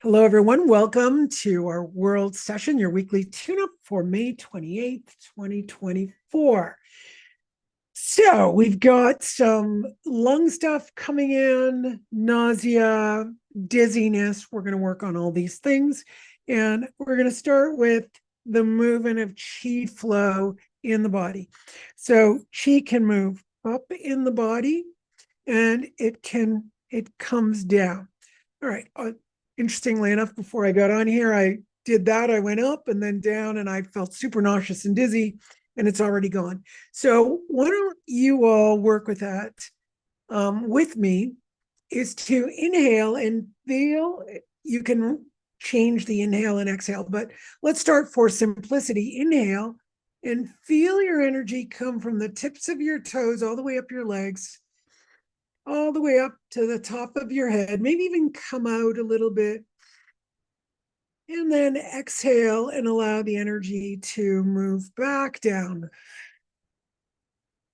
Hello, everyone. Welcome to our world session, your weekly tune-up for May 28th, 2024. So we've got some lung stuff coming in, nausea, dizziness. We're going to work on all these things. And we're going to start with the movement of chi flow in the body. So chi can move up in the body and it comes down. All right. Interestingly enough, before I got on here, I did that. I went up and then down, and I felt super nauseous and dizzy, and it's already gone. So why don't you all work with that with me? Is to inhale and feel. You can change the inhale and exhale, but let's start for simplicity. Inhale and feel your energy come from the tips of your toes all the way up your legs, all the way up to the top of your head, maybe even come out a little bit. And then exhale and allow the energy to move back down.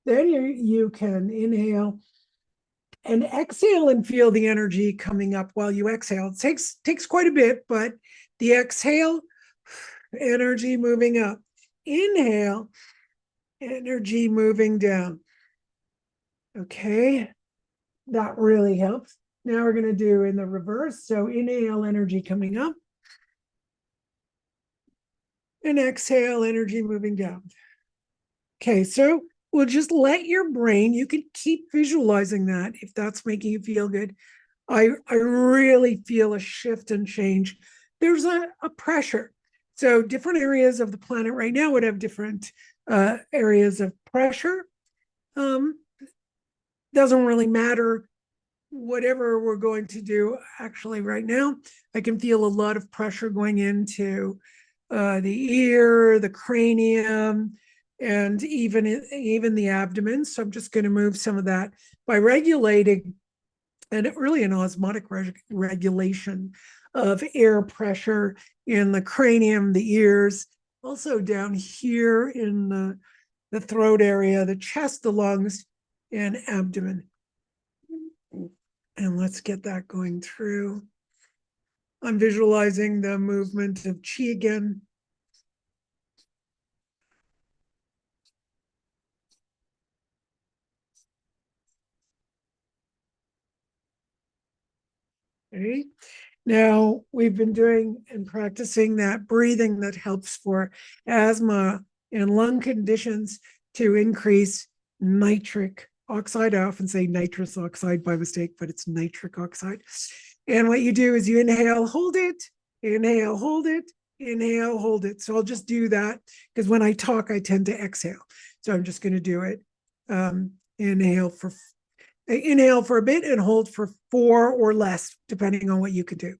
Then you can inhale and exhale and feel the energy coming up while you exhale. It takes quite a bit, but the exhale, energy moving up. Inhale, energy moving down. Okay, that really helps. Now we're going to do in the reverse. So inhale, energy coming up. And exhale, energy moving down. Okay, so we'll just let your brain, you can keep visualizing that if that's making you feel good. I really feel a shift and change. There's a pressure. So different areas of the planet right now would have different areas of pressure. Doesn't really matter whatever we're going to do. Actually, right now, I can feel a lot of pressure going into the ear, the cranium, and even the abdomen. So I'm just going to move some of that by regulating, and really an osmotic regulation of air pressure in the cranium, the ears, also down here in the throat area, the chest, the lungs, and abdomen. And let's get that going through. I'm visualizing the movement of chi again. Okay. Now, we've been doing and practicing that breathing that helps for asthma and lung conditions to increase nitric oxide. I often say nitrous oxide by mistake, but it's nitric oxide. And what you do is you inhale, hold it, inhale, hold it, inhale, hold it. So I'll just do that because when I talk, I tend to exhale. So I'm just going to do it. Inhale for a bit and hold for 4 or less, depending on what you could do.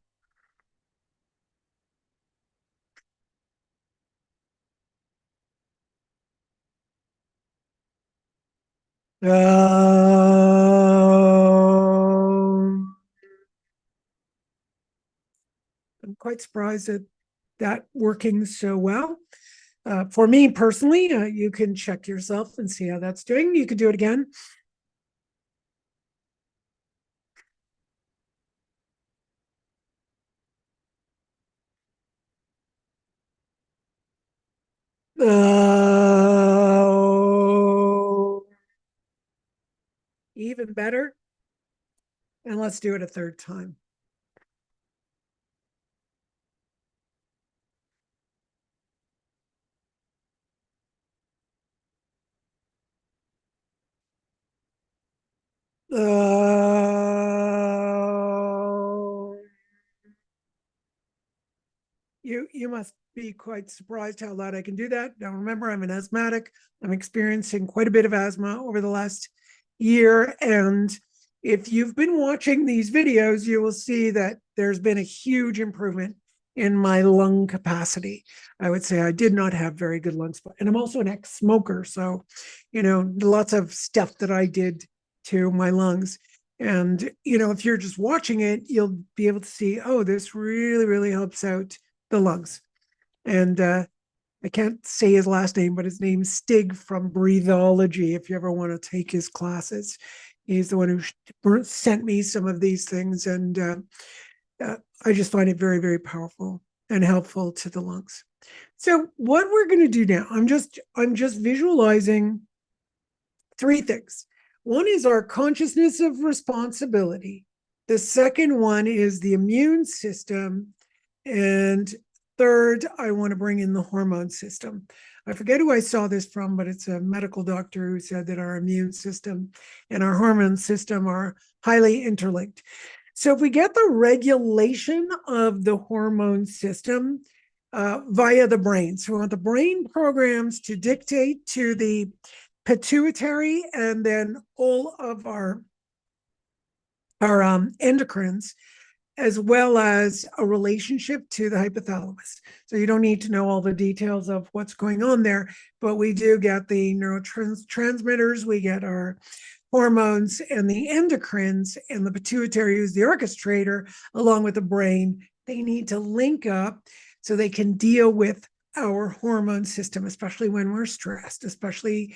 I'm quite surprised at that working so well. For me personally, you can check yourself and see how that's doing. You could do it again. Even better. And let's do it a third time. You must be quite surprised how loud I can do that. Now remember, I'm an asthmatic. I'm experiencing quite a bit of asthma over the last year. And if you've been watching these videos, you will see that there's been a huge improvement in my lung capacity. I would say I did not have very good lungs, and I'm also an ex-smoker. So, lots of stuff that I did to my lungs. And, if you're just watching it, you'll be able to see, oh, this really, really helps out the lungs. And I can't say his last name, but his name's Stig from Breathology. If you ever want to take his classes, he's the one who sent me some of these things. And I just find it very, very powerful and helpful to the lungs. So what we're going to do now, I'm just visualizing three things. One is our consciousness of responsibility. The second one is the immune system. And third, I want to bring in the hormone system. I forget who I saw this from, but it's a medical doctor who said that our immune system and our hormone system are highly interlinked. So if we get the regulation of the hormone system via the brain, so we want the brain programs to dictate to the pituitary and then all of our endocrines, as well as a relationship to the hypothalamus. So you don't need to know all the details of what's going on there, but we do get the neurotransmitters, we get our hormones and the endocrines, and the pituitary, who's the orchestrator, along with the brain. They need to link up so they can deal with our hormone system, especially when we're stressed, especially,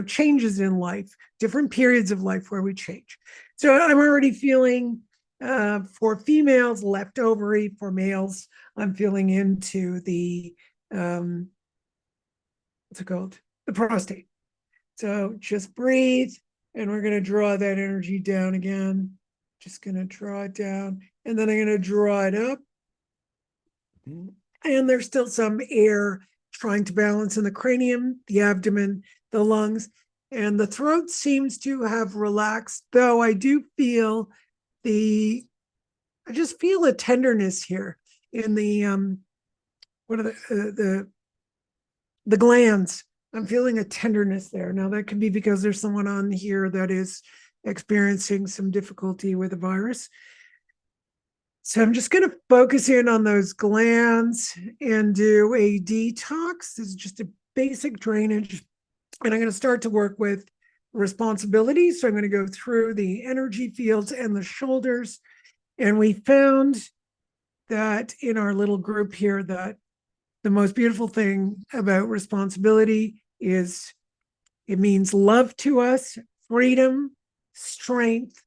changes in life, different periods of life where we change. So I'm already feeling, for females, left ovary; for males, I'm feeling into the, what's it called? The prostate. So just breathe, and we're going to draw that energy down again. Just going to draw it down, and then I'm going to draw it up. And there's still some air trying to balance in the cranium, the abdomen, the lungs, and the throat seems to have relaxed, though I do feel I just feel a tenderness here in the, what are the glands. I'm feeling a tenderness there. Now that could be because there's someone on here that is experiencing some difficulty with the virus. So I'm just going to focus in on those glands and do a detox. This is just a basic drainage. And I'm going to start to work with responsibility. So I'm going to go through the energy fields and the shoulders. And we found that in our little group here that the most beautiful thing about responsibility is it means love to us, freedom, strength,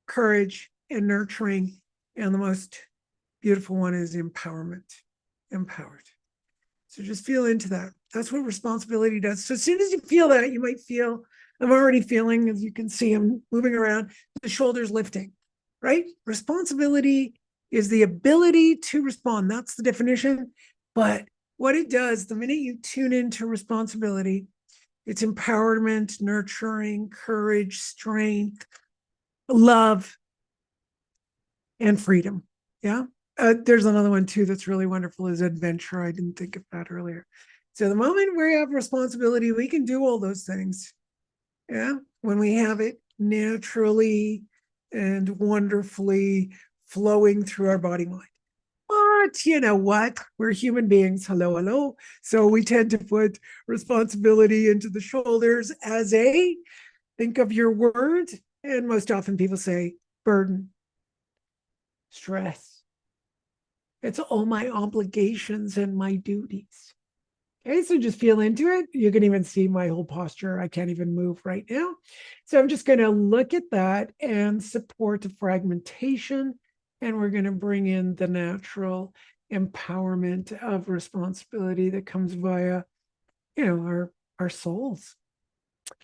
courage, and nurturing. And the most beautiful one is empowerment, empowered. So just feel into that. That's what responsibility does. So as soon as you feel that, you might feel, I'm already feeling, as you can see, I'm moving around, the shoulders lifting, right? Responsibility is the ability to respond. That's the definition. But what it does, the minute you tune into responsibility, it's empowerment, nurturing, courage, strength, love, and freedom. Yeah. There's another one too that's really wonderful, is adventure. I didn't think of that earlier. So the moment we have responsibility, we can do all those things. Yeah. When we have it naturally and wonderfully flowing through our body mind. But you know what? We're human beings. Hello, hello. So we tend to put responsibility into the shoulders as a, think of your word. And most often people say burden, stress. It's all my obligations and my duties. Okay, so just feel into it. You can even see my whole posture. I can't even move right now. So I'm just going to look at that and support the fragmentation. And we're going to bring in the natural empowerment of responsibility that comes via, our souls.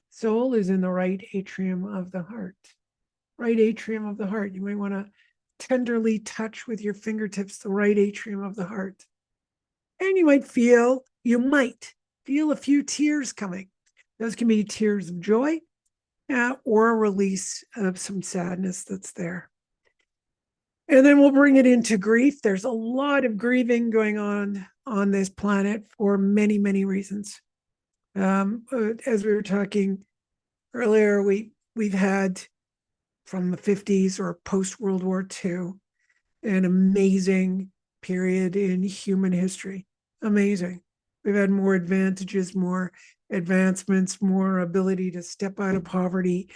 Soul is in the right atrium of the heart. Right atrium of the heart. You might want to tenderly touch with your fingertips the right atrium of the heart. And you might feel a few tears coming. Those can be tears of joy or a release of some sadness that's there. And then we'll bring it into grief. There's a lot of grieving going on this planet for many, many reasons. As we were talking earlier, we've had from the 50s or post World War II, an amazing period in human history. Amazing. We've had more advantages, more advancements, more ability to step out of poverty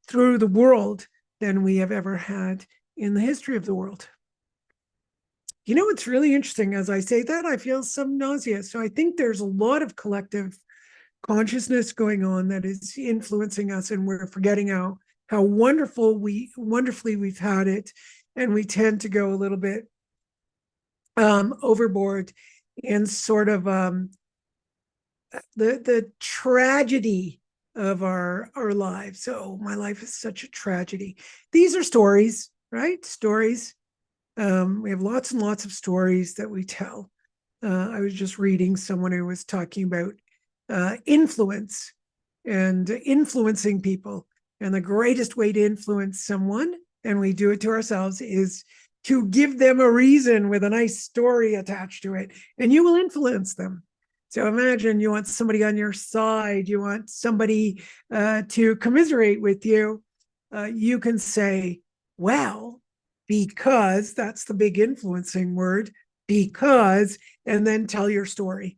through the world than we have ever had in the history of the world. It's really interesting. As I say that, I feel some nausea. So I think there's a lot of collective consciousness going on that is influencing us, and we're forgetting how wonderfully we've had it and we tend to go a little bit overboard in sort of the tragedy of our lives. So my life is such a tragedy. These are stories, right? Stories. We have lots and lots of stories that we tell. I was just reading someone who was talking about influence and influencing people. And the greatest way to influence someone, and we do it to ourselves, is to give them a reason with a nice story attached to it, and you will influence them. So imagine you want somebody on your side, you want somebody to commiserate with you. You can say, well, because that's the big influencing word, because, and then tell your story.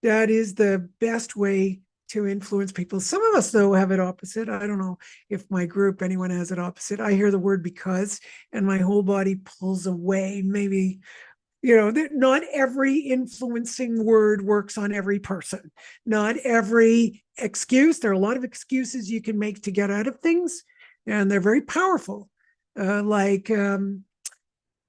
That is the best way to influence people. Some of us, though, have it opposite. I don't know if my group, anyone has it opposite. I hear the word because, and my whole body pulls away. Maybe, not every influencing word works on every person. Not every excuse. There are a lot of excuses you can make to get out of things, and they're very powerful.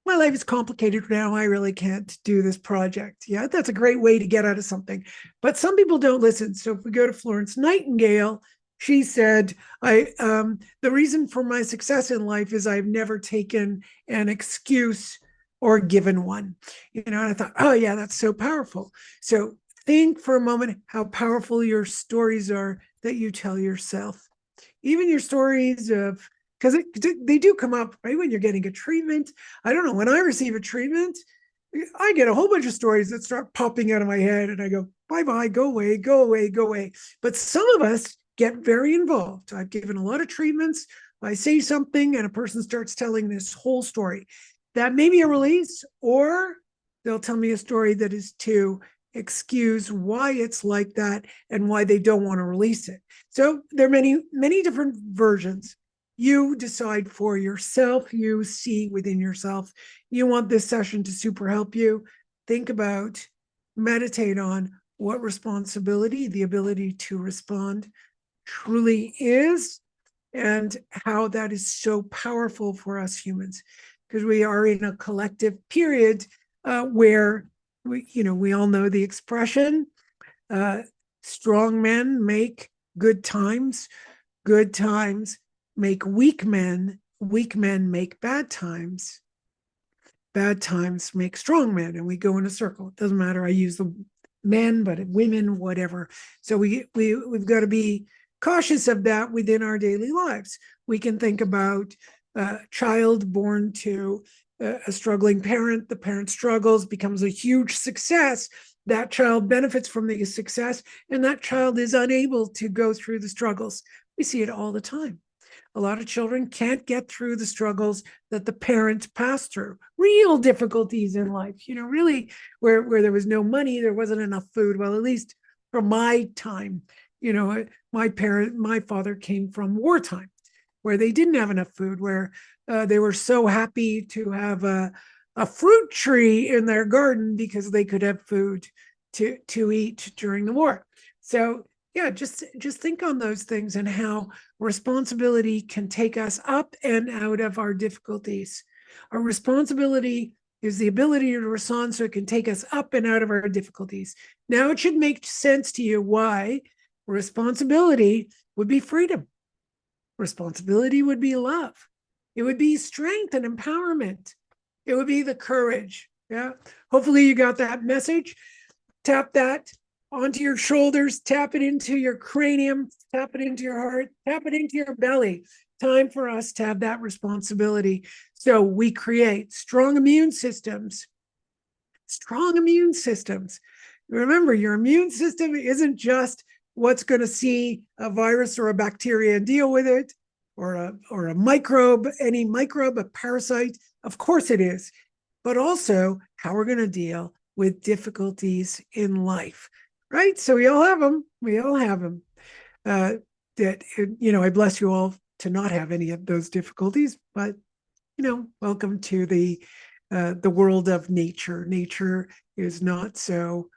My life is complicated now. I really can't do this project. Yeah, that's a great way to get out of something. But some people don't listen. So if we go to Florence Nightingale, she said, the reason for my success in life is I've never taken an excuse or given one. And I thought, oh yeah, that's so powerful. So think for a moment how powerful your stories are that you tell yourself. Even your stories of, because they do come up right when you're getting a treatment. I don't know, when I receive a treatment, I get a whole bunch of stories that start popping out of my head, and I go, bye-bye, go away, go away, go away. But some of us get very involved. I've given a lot of treatments. I say something and a person starts telling this whole story. That may be a release, or they'll tell me a story that is to excuse why it's like that and why they don't want to release it. So there are many, many different versions. You decide for yourself. You see within yourself. You want this session to super help you. Think about, meditate on what responsibility, the ability to respond, truly is, and how that is so powerful for us humans, because we are in a collective period where we all know the expression, strong men make good times make weak men make bad times make strong men, and we go in a circle. It doesn't matter, I use the men, but women, whatever. So we've got to be cautious of that within our daily lives. We can think about a child born to a struggling parent. The parent struggles, becomes a huge success. That child benefits from the success, and that child is unable to go through the struggles. We see it all the time. A lot of children can't get through the struggles that the parent passed through. Real difficulties in life, really, where there was no money, there wasn't enough food. Well, at least from my time, my father came from wartime, where they didn't have enough food, where they were so happy to have a fruit tree in their garden because they could have food to eat during the war. So yeah, just think on those things and how responsibility can take us up and out of our difficulties. Our responsibility is the ability to respond, so it can take us up and out of our difficulties. Now it should make sense to you why responsibility would be freedom. Responsibility would be love. It would be strength and empowerment. It would be the courage. Yeah. Hopefully you got that message. Tap that onto your shoulders, tap it into your cranium, tap it into your heart, tap it into your belly. Time for us to have that responsibility. So we create strong immune systems. Strong immune systems. Remember, your immune system isn't just what's going to see a virus or a bacteria and deal with it, or a microbe, any microbe, a parasite. Of course it is. But also how we're going to deal with difficulties in life. Right? So we all have them. We all have them. I bless you all to not have any of those difficulties, but, welcome to the world of nature. Nature is not so,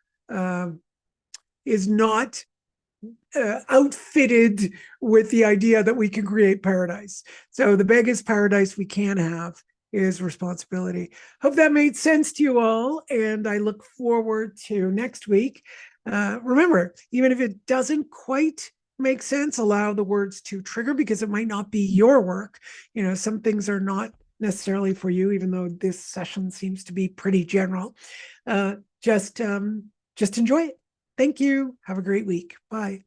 outfitted with the idea that we can create paradise. So the biggest paradise we can have is responsibility. Hope that made sense to you all, and I look forward to next week. Remember, even if it doesn't quite make sense, allow the words to trigger, because it might not be your work. Some things are not necessarily for you, even though this session seems to be pretty general. Just enjoy it. Thank you. Have a great week. Bye.